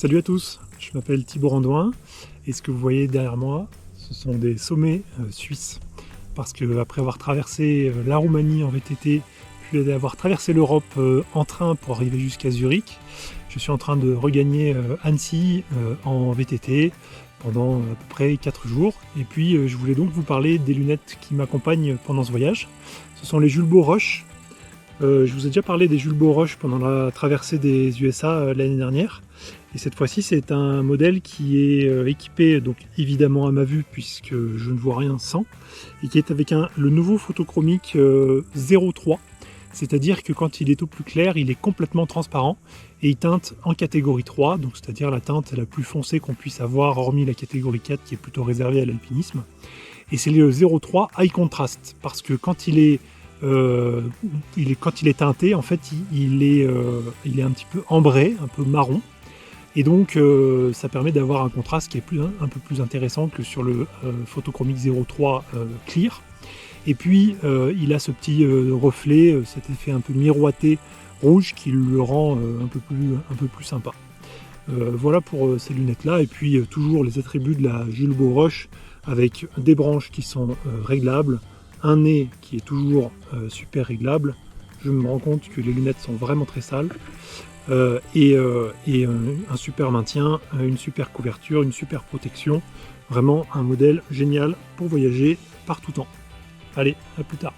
Salut à tous, je m'appelle Thibaut Randouin et ce que vous voyez derrière moi, ce sont des sommets suisses. Parce que après avoir traversé la Roumanie en VTT, puis avoir traversé l'Europe en train pour arriver jusqu'à Zurich, je suis en train de regagner Annecy en VTT pendant à peu près 4 jours. Et puis je voulais donc vous parler des lunettes qui m'accompagnent pendant ce voyage. Ce sont les Julbo Rush. Je vous ai déjà parlé des Julbo Rush pendant la traversée des USA l'année dernière. Et cette fois-ci, c'est un modèle qui est équipé, donc évidemment à ma vue, puisque je ne vois rien sans, et qui est avec le nouveau photochromique 03. C'est-à-dire que quand il est au plus clair, il est complètement transparent et il teinte en catégorie 3, donc c'est-à-dire la teinte la plus foncée qu'on puisse avoir, hormis la catégorie 4 qui est plutôt réservée à l'alpinisme. Et c'est le 03 High Contrast, parce que quand il est teinté, en fait, il est un petit peu ambré, un peu marron. Et donc ça permet d'avoir un contraste qui est un peu plus intéressant que sur le photochromique 03 Clear. Et puis il a ce petit reflet, cet effet un peu miroité rouge qui le rend un peu plus sympa. Voilà pour ces lunettes là, et puis toujours les attributs de la Julbo Rush avec des branches qui sont réglables, un nez qui est toujours super réglable. Je me rends compte que les lunettes sont vraiment très sales. Et un super maintien, une super couverture, une super protection. Vraiment un modèle génial pour voyager par tout temps. Allez, à plus tard.